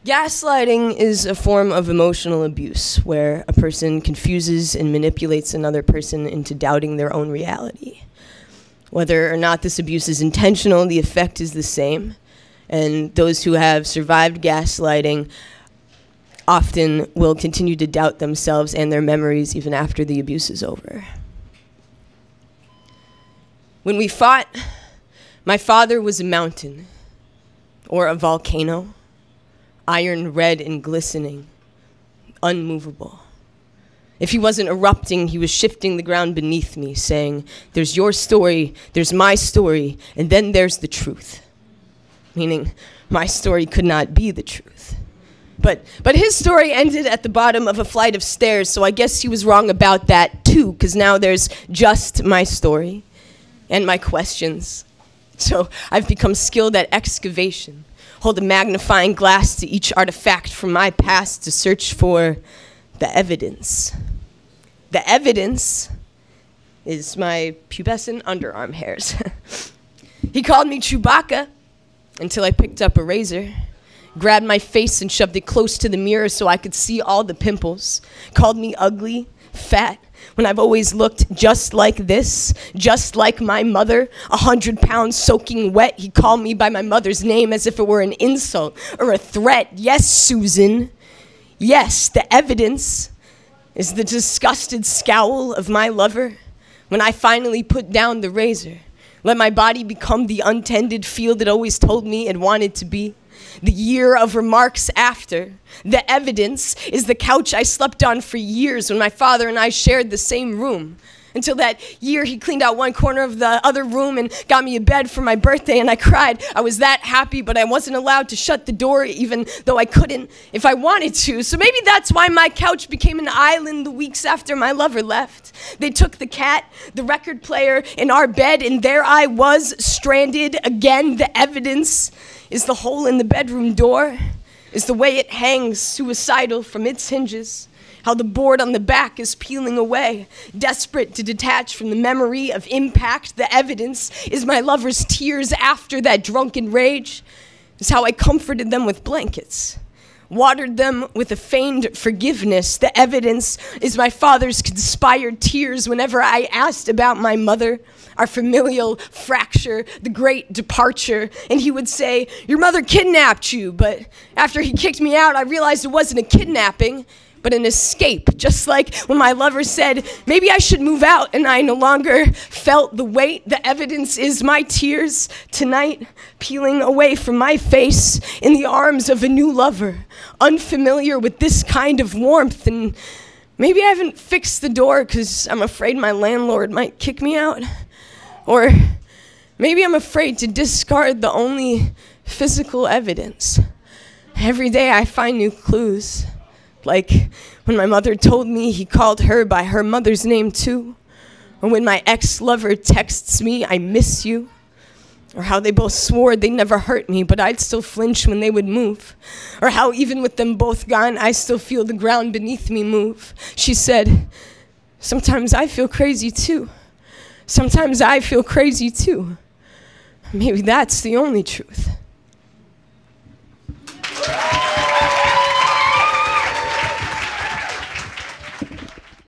Gaslighting is a form of emotional abuse where a person confuses and manipulates another person into doubting their own reality. Whether or not this abuse is intentional, the effect is the same. And those who have survived gaslighting often will continue to doubt themselves and their memories even after the abuse is over. When we fought, my father was a mountain or a volcano, iron red and glistening, unmovable. If he wasn't erupting, he was shifting the ground beneath me, saying, "There's your story, there's my story, and then there's the truth." Meaning, my story could not be the truth. But his story ended at the bottom of a flight of stairs, so I guess he was wrong about that too, because now there's just my story and my questions. So I've become skilled at excavation, hold a magnifying glass to each artifact from my past to search for the evidence. The evidence is my pubescent underarm hairs. He called me Chewbacca until I picked up a razor, grabbed my face and shoved it close to the mirror so I could see all the pimples, called me ugly, fat, when I've always looked just like this, just like my mother, 100 pounds soaking wet. He called me by my mother's name as if it were an insult or a threat. Yes, Susan. Yes, the evidence is the disgusted scowl of my lover when I finally put down the razor, let my body become the untended field it always told me it wanted to be. The year of remarks after. The evidence is the couch I slept on for years when my father and I shared the same room. Until that year, he cleaned out one corner of the other room and got me a bed for my birthday, and I cried. I was that happy, but I wasn't allowed to shut the door, even though I couldn't if I wanted to. So maybe that's why my couch became an island the weeks after my lover left. They took the cat, the record player, and our bed, and there I was, stranded again. The evidence is the hole in the bedroom door, is the way it hangs suicidal from its hinges. How the board on the back is peeling away, desperate to detach from the memory of impact. The evidence is my lover's tears after that drunken rage. Is how I comforted them with blankets, watered them with a feigned forgiveness. The evidence is my father's conspired tears whenever I asked about my mother, our familial fracture, the great departure. And he would say, "Your mother kidnapped you." But after he kicked me out, I realized it wasn't a kidnapping, but an escape. Just like when my lover said, maybe I should move out, and I no longer felt the weight. The evidence is my tears tonight peeling away from my face in the arms of a new lover, unfamiliar with this kind of warmth. And maybe I haven't fixed the door because I'm afraid my landlord might kick me out. Or maybe I'm afraid to discard the only physical evidence. Every day I find new clues. Like when my mother told me he called her by her mother's name too. Or when my ex-lover texts me, "I miss you." Or how they both swore they'd never hurt me, but I'd still flinch when they would move. Or how even with them both gone, I still feel the ground beneath me move. She said, "Sometimes I feel crazy too. Sometimes I feel crazy too." Maybe that's the only truth.